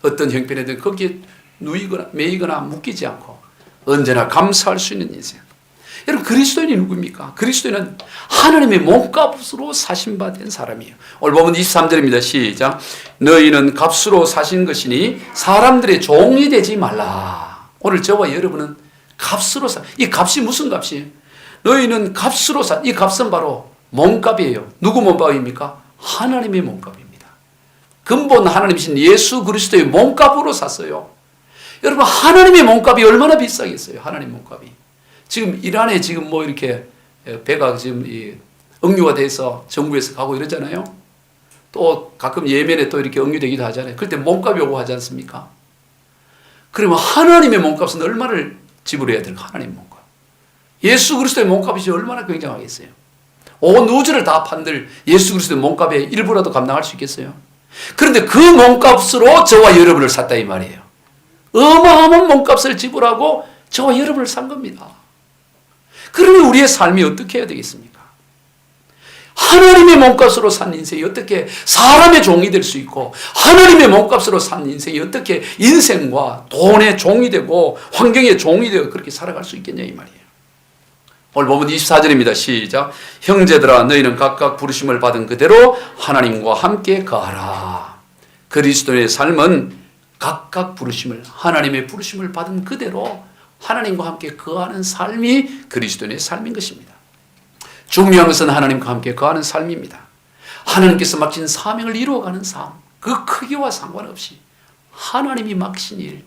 어떤 형편에든 거기에 누이거나 매이거나 묶이지 않고 언제나 감사할 수 있는 인생. 여러분 그리스도인이 누구입니까? 그리스도인은 하나님의 몸값으로 사신 바 된 사람이에요. 오늘 보면 23절입니다. 시작. 너희는 값으로 사신 것이니 사람들의 종이 되지 말라. 오늘 저와 여러분은 값으로 이 값이 무슨 값이에요? 너희는 값으로 이 값은 바로 몸값이에요. 누구 몸값입니까? 하나님의 몸값입니다. 근본 하나님이신 예수 그리스도의 몸값으로 샀어요. 여러분 하나님의 몸값이 얼마나 비싸겠어요? 하나님 몸값이. 지금 이란에 지금 뭐 이렇게 배가 지금 억류가 돼서 정부에서 가고 이러잖아요. 또 가끔 예멘에 또 이렇게 억류되기도 하잖아요. 그럴 때 몸값이 오고 하지 않습니까? 그러면 하나님의 몸값은 얼마를 지불해야 될까? 하나님 몸값. 예수 그리스도의 몸값이 얼마나 굉장하겠어요? 온 우주를 다 판들 예수 그리스도의 몸값의 일부라도 감당할 수 있겠어요? 그런데 그 몸값으로 저와 여러분을 샀다 이 말이에요. 어마어마한 몸값을 지불하고 저와 여러분을 산 겁니다. 그러니 우리의 삶이 어떻게 해야 되겠습니까? 하나님의 몸값으로 산 인생이 어떻게 사람의 종이 될 수 있고 하나님의 몸값으로 산 인생이 어떻게 인생과 돈의 종이 되고 환경의 종이 되고 그렇게 살아갈 수 있겠냐 이 말이에요. 오늘 보면 24절입니다. 시작. 형제들아 너희는 각각 부르심을 받은 그대로 하나님과 함께 거하라. 그리스도의 삶은 각각 부르심을 하나님의 부르심을 받은 그대로 하나님과 함께 거하는 삶이 그리스도인의 삶인 것입니다. 중요한 것은 하나님과 함께 거하는 삶입니다. 하나님께서 맡긴 사명을 이루어가는 삶, 그 크기와 상관없이 하나님이 맡기신 일,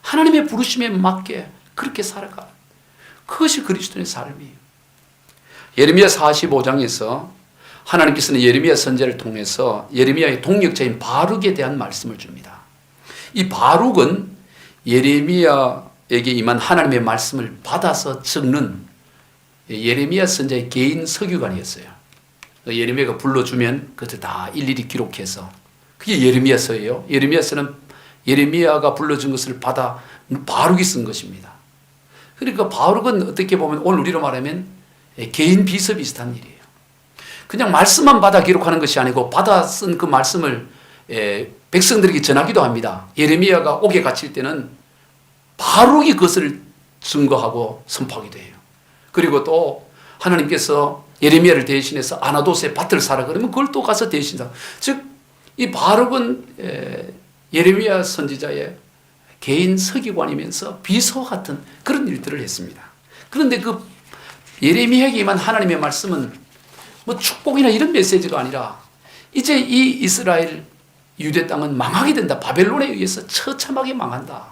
하나님의 부르심에 맞게 그렇게 살아가는 그것이 그리스도인의 삶이에요. 예레미야 45장에서 하나님께서는 예레미야 선지자를 통해서 예레미야의 동역자인 바룩에 대한 말씀을 줍니다. 이 바룩은 예레미야에게 임한 하나님의 말씀을 받아서 적는 예레미야 선지자의 개인 서기관이었어요. 예레미야가 불러주면 그것을 다 일일이 기록해서 그게 예레미야서예요. 예레미야서는 예레미야가 불러준 것을 받아 바룩이 쓴 것입니다. 그러니까 바룩은 어떻게 보면 오늘 우리로 말하면 개인 비슷한 일이에요. 그냥 말씀만 받아 기록하는 것이 아니고 받아 쓴 그 말씀을 백성들에게 전하기도 합니다. 예레미야가 옥에 갇힐 때는 바룩이 그것을 증거하고 선포하기도 해요. 그리고 또 하나님께서 예레미야를 대신해서 아나도스의 밭을 사라 그러면 그걸 또 가서 대신사. 즉 이 바룩은 예레미야 선지자의 개인 서기관이면서 비서와 같은 그런 일들을 했습니다. 그런데 그 예레미야에게 임한 하나님의 말씀은 뭐 축복이나 이런 메시지가 아니라 이제 이 이스라엘 유대 땅은 망하게 된다. 바벨론에 의해서 처참하게 망한다.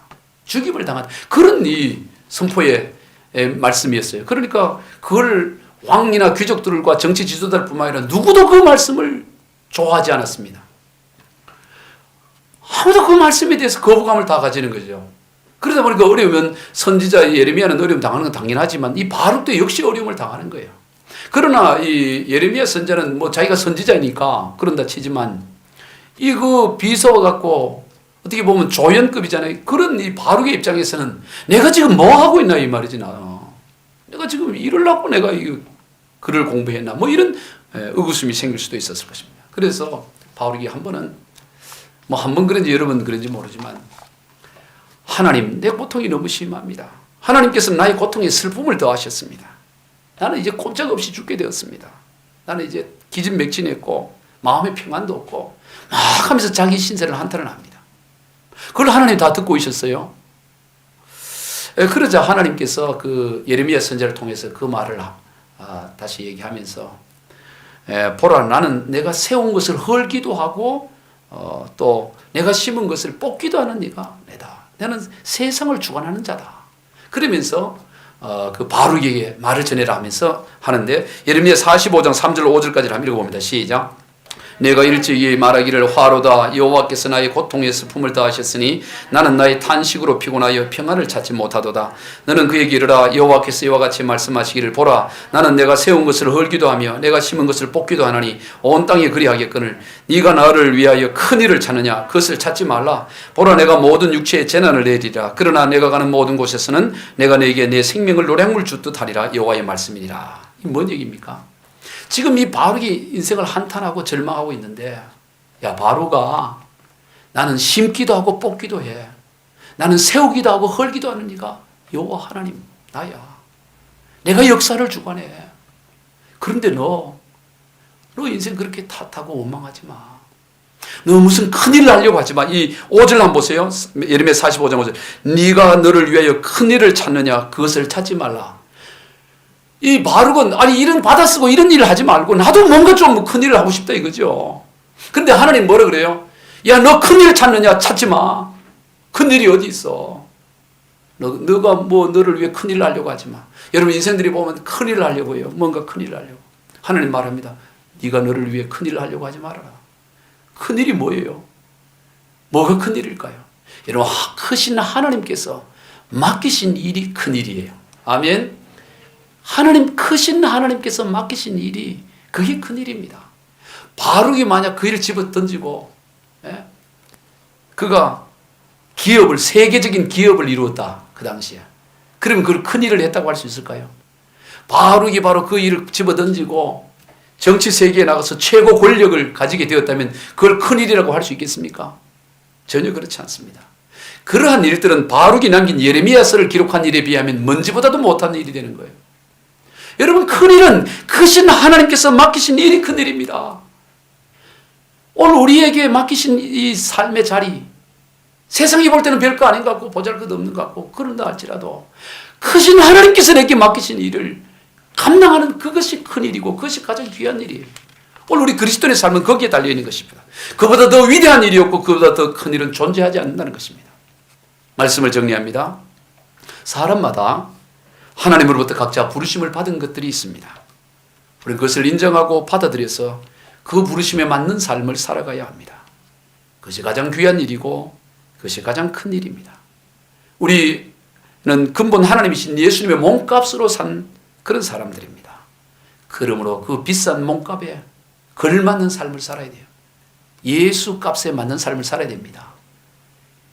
죽임을 당한다. 그런 이 선포의 말씀이었어요. 그러니까 그걸 왕이나 귀족들과 정치 지도자뿐만 아니라 누구도 그 말씀을 좋아하지 않았습니다. 아무도 그 말씀에 대해서 거부감을 다 가지는 거죠. 그러다 보니까 어려우면 선지자 예레미야는 어려움 당하는 건 당연하지만 이 바룩도 역시 어려움을 당하는 거예요. 그러나 이 예레미야 선지자는 뭐 자기가 선지자니까 그런다 치지만 이 그 비서와 갖고 어떻게 보면 조연급이잖아요. 그런 이 바룩의 입장에서는 내가 지금 뭐 하고 있나 이 말이지 나. 내가 지금 이러려고 내가 이 글을 공부했나 뭐 이런 의구심이 생길 수도 있었을 것입니다. 그래서 바룩이 한 번은 뭐 한 번 그런지 여러 번 그런지 모르지만 하나님 내 고통이 너무 심합니다. 하나님께서는 나의 고통에 슬픔을 더하셨습니다. 나는 이제 꼼짝없이 죽게 되었습니다. 나는 이제 기진맥진했고 마음의 평안도 없고 막 하면서 자기 신세를 한탄을 합니다. 그걸 하나님 다 듣고 있었어요. 그러자 하나님께서 그 예레미야 선지자를 통해서 그 말을 다시 얘기하면서 보라 나는 내가 세운 것을 헐기도 하고 또 내가 심은 것을 뽑기도 하는 네가 내다. 나는 세상을 주관하는 자다. 그러면서 그 바룩에게 말을 전해라 하면서 하는데, 예레미야 45장 3절 5절까지를 한번 읽어봅니다. 시작. 내가 일찍이 말하기를 화로다. 여호와께서 나의 고통에 슬픔을 다하셨으니 나는 나의 탄식으로 피곤하여 평안을 찾지 못하도다. 너는 그에게 이르라. 여호와께서 이와 같이 말씀하시기를 보라. 나는 내가 세운 것을 헐기도 하며 내가 심은 것을 뽑기도 하나니 온 땅에 그리하겠거늘 네가 나를 위하여 큰 일을 찾느냐. 그것을 찾지 말라. 보라, 내가 모든 육체에 재난을 내리라. 그러나 내가 가는 모든 곳에서는 내가 네게 내 생명을 노량물 줍듯 하리라. 여호와의 말씀이니라. 이 뭔 얘기입니까? 지금 이 바룩이 인생을 한탄하고 절망하고 있는데, 야 바룩아, 나는 심기도 하고 뽑기도 해. 나는 세우기도 하고 헐기도 하는 네가 여호와 하나님 나야. 내가 역사를 주관해. 그런데 너 인생 그렇게 탓하고 원망하지 마. 너 무슨 큰일을 하려고 하지 마. 이 5절 한번 보세요. 예레미야 45장 5절. 네가 너를 위하여 큰일을 찾느냐. 그것을 찾지 말라. 이 바룩은 이런 받아 쓰고 이런 일을 하지 말고 나도 뭔가 좀 큰일을 하고 싶다 이거죠. 근데 하나님 뭐라 그래요? 야, 너 큰일 찾느냐? 찾지 마. 큰일이 어디 있어? 너가 너를 위해 큰일을 하려고 하지 마. 여러분 인생들이 보면 큰일을 하려고 해요. 뭔가 큰일을 하려고. 하나님 말합니다. 네가 너를 위해 큰일을 하려고 하지 말아라. 큰일이 뭐예요? 뭐가 큰일일까요? 여러분, 크신 하나님께서 맡기신 일이 큰일이에요. 아멘. 크신 하나님께서 맡기신 일이 그게 큰일입니다. 바룩이 만약 그 일을 집어 던지고 그가 세계적인 기업을 이루었다 그 당시에, 그러면 그걸 큰일을 했다고 할 수 있을까요? 바룩이 바로 그 일을 집어 던지고 정치 세계에 나가서 최고 권력을 가지게 되었다면 그걸 큰일이라고 할 수 있겠습니까? 전혀 그렇지 않습니다. 그러한 일들은 바룩이 남긴 예레미야서를 기록한 일에 비하면 먼지보다도 못한 일이 되는 거예요. 여러분, 큰일은 크신 하나님께서 맡기신 일이 큰일입니다. 오늘 우리에게 맡기신 이 삶의 자리, 세상이 볼 때는 별거 아닌 것 같고 보잘것없는 것 같고 그런다 할지라도 크신 하나님께서 내게 맡기신 일을 감당하는 그것이 큰일이고 그것이 가장 귀한 일이에요. 오늘 우리 그리스도인의 삶은 거기에 달려있는 것입니다. 그보다 더 위대한 일이 없고 그보다 더 큰 일은 존재하지 않는다는 것입니다. 말씀을 정리합니다. 사람마다 하나님으로부터 각자 부르심을 받은 것들이 있습니다. 우리는 그것을 인정하고 받아들여서 그 부르심에 맞는 삶을 살아가야 합니다. 그것이 가장 귀한 일이고 그것이 가장 큰 일입니다. 우리는 근본 하나님이신 예수님의 몸값으로 산 그런 사람들입니다. 그러므로 그 비싼 몸값에 걸맞는 삶을 살아야 돼요. 예수 값에 맞는 삶을 살아야 됩니다.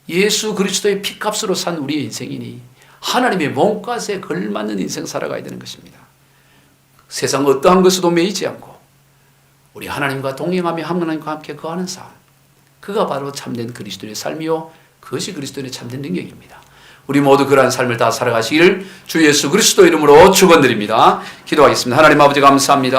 예수 그리스도의 피값으로 산 우리의 인생이니 하나님의 몸값에 걸맞는 인생 살아가야 되는 것입니다. 세상 어떠한 것에도 매이지 않고 우리 하나님과 동행하며 하나님과 함께 거하는 삶, 그가 바로 참된 그리스도의 삶이요 그것이 그리스도의 참된 능력입니다. 우리 모두 그러한 삶을 다 살아가시길 주 예수 그리스도 이름으로 축원드립니다. 기도하겠습니다. 하나님 아버지 감사합니다.